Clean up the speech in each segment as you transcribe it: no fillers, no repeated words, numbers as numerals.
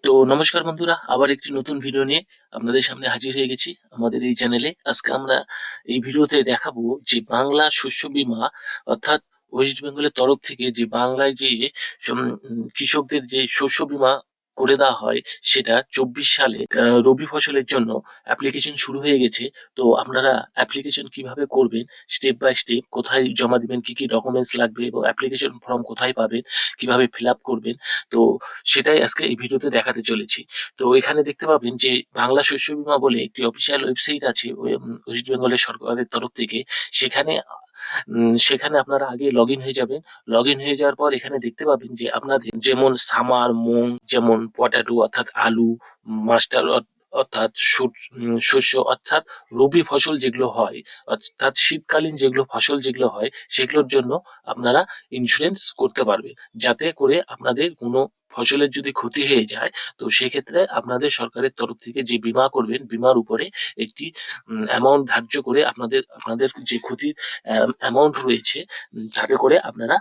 তো নমস্কার বন্ধুরা, আবার একটি নতুন ভিডিও নিয়ে আপনাদের সামনে হাজির হয়ে গেছি আমাদের এই চ্যানেলে। আজকে আমরা এই ভিডিওতে দেখাবো যে বাংলা শস্য বীমা অর্থাৎ ওয়েস্ট বেঙ্গলের তরফ থেকে যে বাংলায় যে কৃষকদের যে শস্য বীমা করে দেওয়া হয়, সেটা 24 সালে রবি ফসলের জন্য অ্যাপ্লিকেশন শুরু হয়ে গেছে। তো আপনারা অ্যাপ্লিকেশন কিভাবে করবেন, স্টেপ বাই স্টেপ, কোথায় জমা দিবেন, কি কি ডকুমেন্টস লাগবে এবং অ্যাপ্লিকেশন ফর্ম কোথায় পাবেন, কিভাবে ফিল আপ করবেন, তো সেটাই আজকে এই ভিডিওতে দেখাতে চলেছি। তো এখানে দেখতে পাবেন যে বাংলা শস্য বীমা বলে একটি অফিসিয়াল ওয়েবসাইট আছে ওয়েস্ট বেঙ্গলের সরকারের তরফ থেকে। সেখানে সেখানে আপনারা আগে লগ ইন হয়ে যাবেন। লগ ইন হয়ে যাওয়ার পর এখানে দেখতে পাবেন যে আপনাদের যেমন সামার, মুং, যেমন পটাটো অর্থাৎ আলু, মাস্টার অর্থাৎ শস্য অর্থাৎ রবি ফসল যেগুলো হয়, অর্থাৎ শীতকালীন যেগুলো ফসল যেগুলো হয়, সেগুলোর জন্য আপনারা ইন্স্যুরেন্স করতে পারবেন, যাতে করে আপনাদের কোনো ফসলের যদি ক্ষতি হয়ে যায়, তো সেক্ষেত্রে আপনাদের সরকারের তরফ থেকে যে বীমা করবেন, বীমার উপরে একটি অ্যামাউন্ট ধার্য করে আপনাদের আপনাদের যে ক্ষতির অ্যামাউন্ট রয়েছে, তাতে করে আপনারা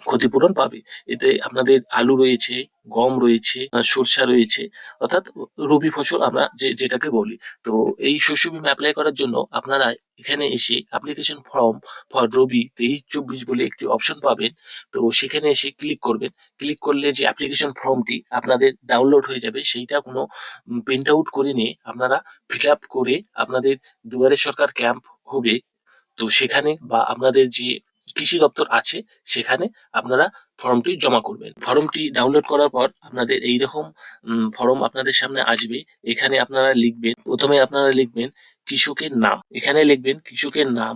ক্ষতিপূরণ পাবে। এতে আপনাদের আলু রয়েছে, গম রয়েছে, সরষা রয়েছে, অর্থাৎ রবি ফসল আমরা যেটাকে বলি। তো এই শস্য বীমা অ্যাপ্লাই করার জন্য আপনারা এখানে এসে অ্যাপ্লিকেশন ফর্ম ফর রবি 23-24 বলে একটি অপশন পাবেন। তো সেখানে এসে ক্লিক করবেন। ক্লিক করলে যে অ্যাপ্লিকেশন ফর্মটি আপনাদের ডাউনলোড হয়ে যাবে, সেইটা কোনো প্রিন্ট আউট করে নিয়ে আপনারা ফিল আপ করে আপনাদের দুয়ারে সরকার ক্যাম্প হবে, তো সেখানে বা আপনাদের যে কৃষি দপ্তর আছে সেখানে আপনারা ফর্মটি জমা করবেন। ফর্মটি ডাউনলোড করার পর আপনাদের এইরকম ফর্ম আপনাদের সামনে আসবে। এখানে আপনারা লিখবেন, প্রথমে আপনারা লিখবেন কৃষকের নাম। এখানে লিখবেন কৃষকের নাম,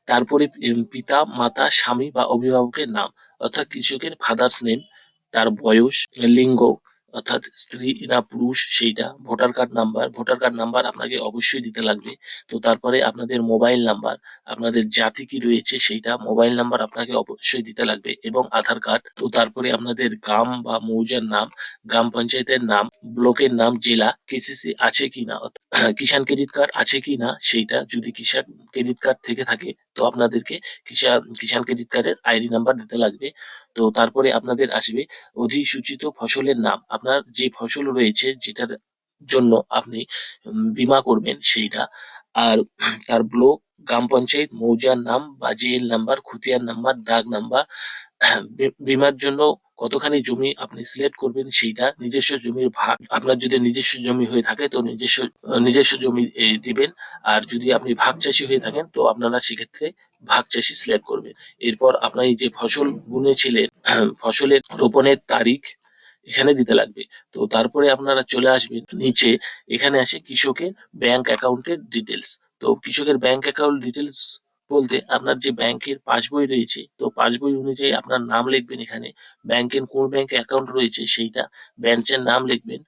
তারপরে পিতা, মাতা, স্বামী বা অভিভাবকের নাম, অর্থাৎ কৃষকের ফাদার্স নেম, তার বয়স, লিঙ্গ অর্থাৎ স্ত্রী না পুরুষ সেইটা, ভোটার কার্ড নাম্বার আপনাকে অবশ্যই দিতে লাগবে। তো তারপরে আপনাদের মোবাইল নাম্বার, আপনাদের জাতি কি রয়েছে সেইটা, মোবাইল নাম্বার আপনাকে অবশ্যই দিতে লাগবে, এবং আধার কার্ড। তো তারপরে আপনাদের গ্রাম বা মৌজার নাম, গ্রাম পঞ্চায়েতের নাম, ব্লকের নাম, জেলা, কেসিসি আছে কিনা, কিষাণ ক্রেডিট কার্ড আছে কিনা সেইটা, যদি কিষাণ ক্রেডিট কার্ড থেকে থাকে তো আপনাদেরকে কিষাণ ক্রেডিট কার্ডের আইডি নাম্বার দিতে লাগবে। তো তারপরে আপনাদের আসবে অধিসূচিত ফসলের নাম, আপনার যে ফসল রয়েছে যেটার জন্য আপনি বীমা করবেন সেইটা, আর তার ব্লক, গ্রাম পঞ্চায়েত, মৌজার নাম বা জেএল নাম্বার, খতিয়ান নাম্বার, দাগ নাম্বার, বীমার জন্য কতখানি জমি আপনি সিলেক্ট করবেন সেইটা, নিজস্ব জমির ভাগ, আপনার যদি নিজস্ব জমি হয়ে থাকে তো নিজস্ব জমি দিবেন, আর যদি আপনি ভাগ চাষি হয়ে থাকেন তো আপনারা সেক্ষেত্রে ভাগ চাষি সিলেক্ট করবেন। এরপর আপনার যে ফসল বুনেছিলেন, ফসলের রোপণের তারিখ এখানে দিতে লাগবে। তো তারপরে আপনারা চলে আসবেন নিচে, এখানে আসে কৃষকের ব্যাংক অ্যাকাউন্টের ডিটেলস। তো কৃষকের ব্যাংক অ্যাকাউন্ট ডিটেলস বলতে আপনার যে ব্যাংকের পাসবই রয়েছে, তো পাসবই অনুযায়ী আপনার নাম লিখবেন, এখানে ব্যাংকের কোন ব্যাংকে অ্যাকাউন্ট রয়েছে সেইটা, ব্যাংকের নাম লিখবেন,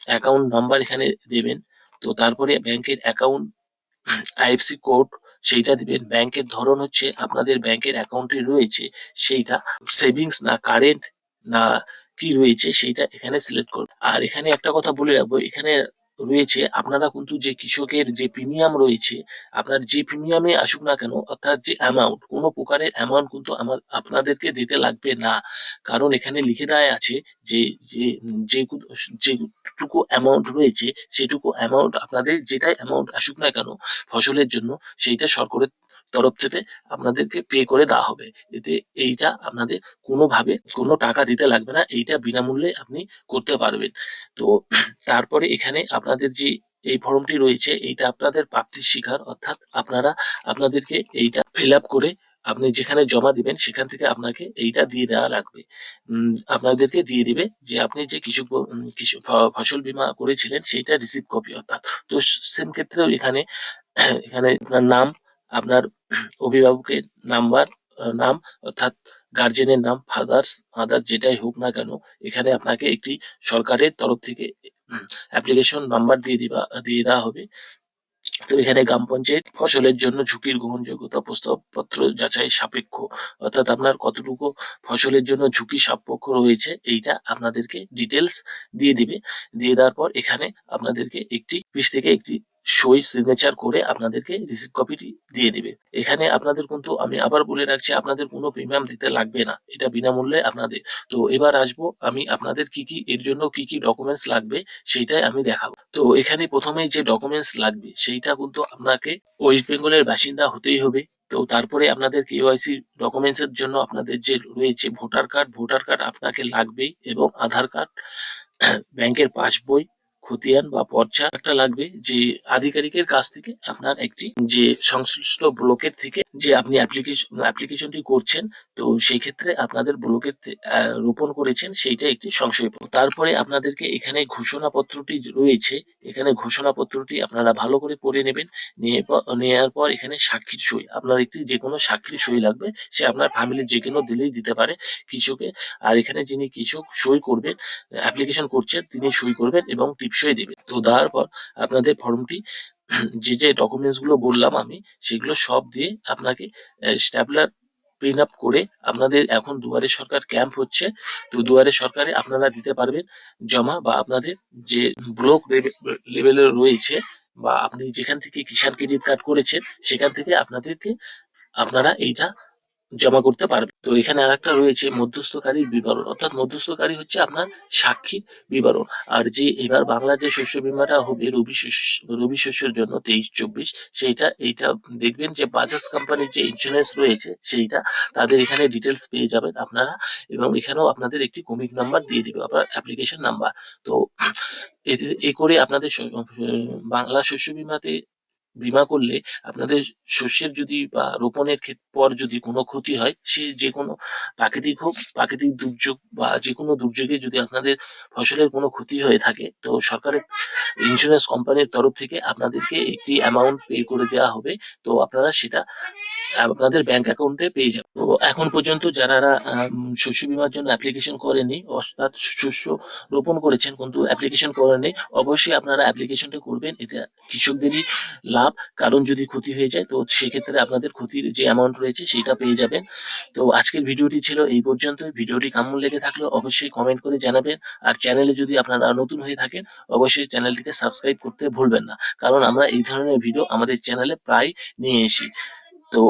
অ্যাকাউন্ট নাম্বার এখানে দেবেন। তো তারপরে ব্যাংকের অ্যাকাউন্ট আইএফসি কোড সেইটা দিবেন। ব্যাংকের ধরন হচ্ছে আপনাদের ব্যাংকের অ্যাকাউন্টে রয়েছে সেইটা সেভিংস না কারেন্ট না কি রয়েছে সেইটা এখানে সিলেক্ট করুন। আর এখানে একটা কথা বলে রাখবো, এখানে রয়েছে আপনারা কিন্তু যে কৃষকের যে প্রিমিয়াম রয়েছে, আপনার যে প্রিমিয়ামে আসুক না কেন, অর্থাৎ যে অ্যামাউন্ট, কোনো প্রকারের অ্যামাউন্ট কিন্তু আপনাদেরকে দিতে লাগবে না। কারণ এখানে লিখে দেওয়া আছে যে যে যেটুকু অ্যামাউন্ট রয়েছে সেটুকু অ্যামাউন্ট আপনাদের যেটাই অ্যামাউন্ট আসুক না কেন ফসলের জন্য, সেইটা সরকারের তরফ থেকে আপনাদেরকে পে করে দেওয়া হবে। এতে এইটা আপনাদের কোনোভাবে কোনো টাকা দিতে লাগবে না, এইটা বিনামূল্যে আপনি করতে পারবেন। তো তারপরে এখানে আপনাদের যে এই ফর্মটি রয়েছে, এইটা আপনাদের প্রাপ্তির স্বীকার, অর্থাৎ আপনাদেরকে এইটা ফিল আপ করে আপনি যেখানে জমা দিবেন সেখান থেকে আপনাকে এইটা দিয়ে দেওয়া লাগবে। আপনাদেরকে দিয়ে দিবে যে আপনি যে ফসল বীমা করেছিলেন সেইটা রিসিভ কপি, অর্থাৎ। তো সেম ক্ষেত্রেও এখানে এখানে আপনার নাম, আপনার অভিভাবকের নাম অর্থাৎ গার্জেনের নাম, ফাদার্স মাদার যেটাই হোক না কেন, এখানে আপনাকে একটি সরকারের তরফ থেকে অ্যাপ্লিকেশন নাম্বার দিয়ে দেওয়া হবে। তো এখানে গ্রাম পঞ্চায়েত ফসলের জন্য ঝুঁকির গ্রহণযোগ্যতা প্রস্তাবপত্র যাচাই সাপেক্ষ, অর্থাৎ আপনার কতটুকু ফসলের জন্য ঝুঁকি সাপেক্ষ রয়েছে এইটা আপনাদেরকে ডিটেলস দিয়ে দিবে। দিয়ে দেওয়ার পর এখানে আপনাদেরকে একটি অফিস থেকে একটি সই সিগনেচার করে আপনাদেরকে রিসিভ কপিটি দিয়ে দিবে। এখানে আপনাদের কিন্তু আমি আবার বলে রাখছি, আপনাদের কোনো প্রিমিয়াম দিতে লাগবে না, এটা বিনামূল্যে আপনাদের। তো এবার আসবো আমি আপনাদের এর জন্য কি কি ডকুমেন্টস লাগবে সেইটাই আমি দেখাবো। তো এখানে প্রথমেই যে ডকুমেন্টস লাগবে সেইটা কিন্তু আপনাকে ওয়েস্ট বেঙ্গলের বাসিন্দা হতেই হবে। তো তারপরে আপনাদের কেওয়াইসি ডকুমেন্টস এর জন্য আপনাদের যে রয়েছে ভোটার কার্ড আপনাকে লাগবেই, এবং আধার কার্ড, ব্যাংকের পাসবই, খতিয়ান বা পর্চা একটা লাগবে, যে আধিকারিকের কাছ থেকে আপনার একটি, যে সংশ্লিষ্ট ব্লকের থেকে যে আপনি অ্যাপ্লিকেশনটি করছেন, তো সেই ক্ষেত্রে আপনাদের ব্লকের রোপণ করেছেন সেইটা একটি সংশয়পত্র। তারপরে আপনাদেরকে এখানে ঘোষণাপত্রটি রয়েছে, এখানে ঘোষণাপত্রটি আপনারা ভালো করে পড়ে নেবেন। নেওয়ার পর এখানে সাক্ষীর সই, আপনার একটি যে কোনো সাক্ষীর সই লাগবে, সে আপনার ফ্যামিলির যে কোনো দিলেই দিতে পারে কিছুকে। আর এখানে যিনি কিছু সই করবেন, অ্যাপ্লিকেশন করছেন, তিনি সই করবেন এবং টিপসই দেবেন। তো দেওয়ার পর আপনাদের ফর্মটি যে ডকুমেন্টস গুলো বললাম আমি, সেগুলো সব দিয়ে আপনাকে স্ট্যাপলার প্রিন্ট আপ করে, আপনাদের এখন দুয়ারে সরকার ক্যাম্প হচ্ছে, তো দুয়ারে সরকারে আপনারা দিতে পারবেন জমা, বা আপনাদের যে ব্লক লেভেলে রয়েছে, বা আপনি যেখান থেকে কিষাণ ক্রেডিট কার্ড করেছেন সেখান থেকে আপনারা এইটা জমা করতে পারবে। তো এখানে আরেকটা রয়েছে মধ্যস্থকারীর বিবরণ, অর্থাৎ মধ্যস্থকারী হচ্ছে আপনার সাক্ষীর বিবরণ। আর যে এবার বাংলা যে শস্য বীমাটা হবে রবি শস্যের জন্য 23-24, এইটা দেখবেন যে বাজাজ কোম্পানির যে ইন্স্যুরেন্স রয়েছে সেইটা, তাদের এখানে ডিটেলস পেয়ে যাবেন আপনারা, এবং এখানেও আপনাদের একটি কমিক নাম্বার দিয়ে দিবে, আপনার অ্যাপ্লিকেশন নাম্বার। তো এ করে আপনাদের বাংলা শস্য বীমা করলে আপনাদের শস্যের যদি বা রোপণের পর যদি কোনো ক্ষতি হয়, সে যে কোনো প্রাকৃতিক দুর্যোগ বা যে কোনো দুর্যোগে যদি আপনাদের ফসলের কোনো ক্ষতি হয়ে থাকে, তো সরকারের ইন্স্যুরেন্স কোম্পানির তরফ থেকে আপনাদেরকে একটি অ্যামাউন্ট পে করে দেওয়া হবে। তো আপনারা সেটা আপনাদের ব্যাংক অ্যাকাউন্টে পেয়ে যাবেন। তো এখন পর্যন্ত যারা শস্য বীমার জন্য অ্যাপ্লিকেশন করেনি, অর্থাৎ শস্য রোপণ করেছেন কিন্তু অ্যাপ্লিকেশন করেনি, অবশ্যই আপনারা অ্যাপ্লিকেশনটা করবেন, এতে কৃষকদেরই লাভ। কারণ যদি ক্ষতি হয়ে যায়, তো সেক্ষেত্রে আপনাদের ক্ষতির যে অ্যামাউন্ট রয়েছে সেটা পেয়ে যাবেন। তো আজকের ভিডিওটি ছিল এই পর্যন্ত। ভিডিওটি কেমন লেগে থাকলে অবশ্যই কমেন্ট করে জানাবেন। আর চ্যানেলে যদি আপনারা নতুন হয়ে থাকেন, অবশ্যই চ্যানেলটিকে সাবস্ক্রাইব করতে ভুলবেন না, কারণ আমরা এই ধরনের ভিডিও আমাদের চ্যানেলে প্রায় নিয়ে আসি। তো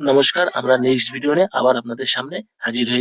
নমস্কার, আমরা নেক্সট ভিডিও নিয়ে আবার আপনাদের সামনে হাজির হয়ে